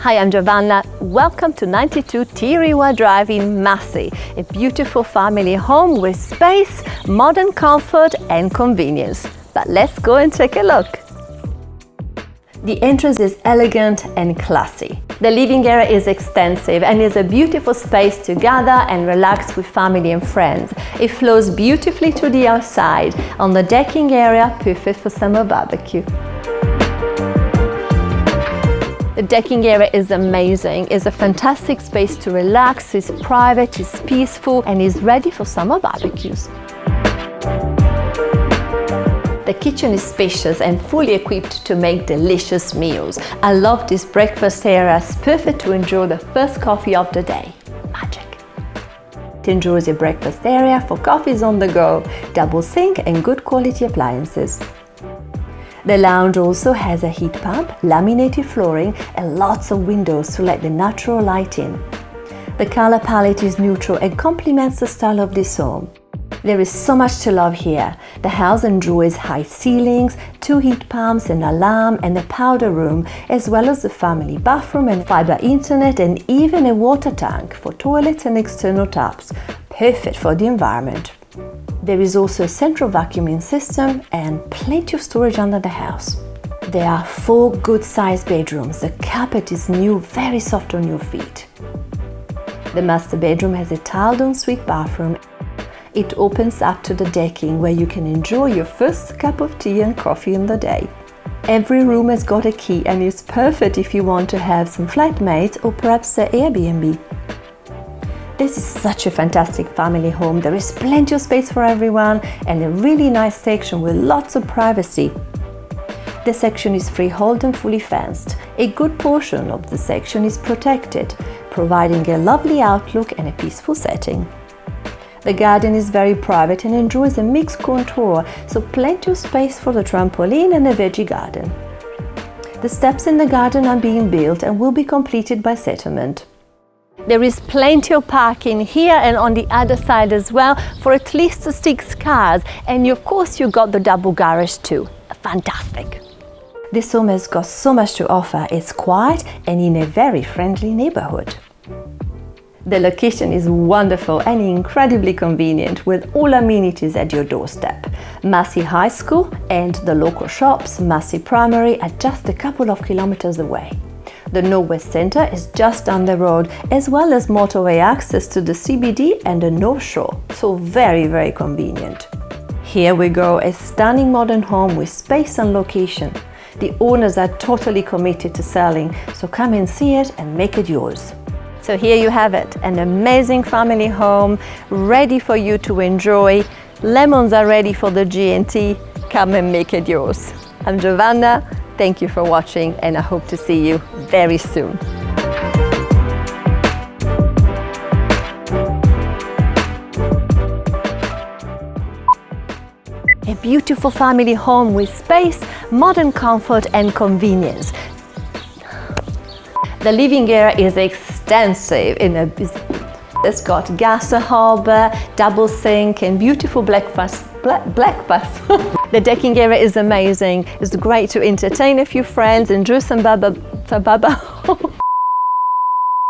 Hi, I'm Giovanna. Welcome to 92 Tiriwa Drive in Massey, a beautiful family home with space, modern comfort and convenience. But let's go and take a look. The entrance is elegant and classy. The living area is extensive and is a beautiful space to gather and relax with family and friends. It flows beautifully to the outside on the decking area, perfect for summer barbecue. The decking area is amazing. It's a fantastic space to relax, it's private, it's peaceful and is ready for summer barbecues. The kitchen is spacious and fully equipped to make delicious meals. I love this breakfast area. It's perfect to enjoy the first coffee of the day. Magic! It enjoys a breakfast area for coffees on the go, double sink and good quality appliances. The lounge also has a heat pump, laminated flooring and lots of windows to let the natural light in. The color palette is neutral and complements the style of this home. There is so much to love here. The house enjoys high ceilings, 2 heat pumps, an alarm and a powder room, as well as the family bathroom and fiber internet and even a water tank for toilets and external taps. Perfect for the environment. There is also a central vacuuming system and plenty of storage under the house. There are 4 good-sized bedrooms. The carpet is new, very soft on your feet. The master bedroom has a tiled ensuite bathroom. It opens up to the decking where you can enjoy your first cup of tea and coffee in the day. Every room has got a key and is perfect if you want to have some flatmates or perhaps an Airbnb. This is such a fantastic family home. There is plenty of space for everyone and a really nice section with lots of privacy. The section is freehold and fully fenced. A good portion of the section is protected, providing a lovely outlook and a peaceful setting. The garden is very private and enjoys a mixed contour, so plenty of space for the trampoline and a veggie garden. The steps in the garden are being built and will be completed by settlement. There is plenty of parking here and on the other side as well for at least 6 cars, and of course you got the double garage too. Fantastic! This home has got so much to offer. It's quiet and in a very friendly neighborhood. The location is wonderful and incredibly convenient with all amenities at your doorstep. Massey High School and the local shops, Massey Primary, are just a couple of kilometers away. The Northwest Centre is just down the road, as well as motorway access to the CBD and the North Shore, so very, very convenient. Here we go, a stunning modern home with space and location. The owners are totally committed to selling, so come and see it and make it yours. So here you have it, an amazing family home ready for you to enjoy. Lemons are ready for the G&T. Come and make it yours. I'm Giovanna. Thank you for watching and I hope to see you very soon. A beautiful family home with space, modern comfort and convenience. The living area is extensive. It's got gas hob, double sink and beautiful breakfast. The decking area is amazing. It's great to entertain a few friends, enjoy some baba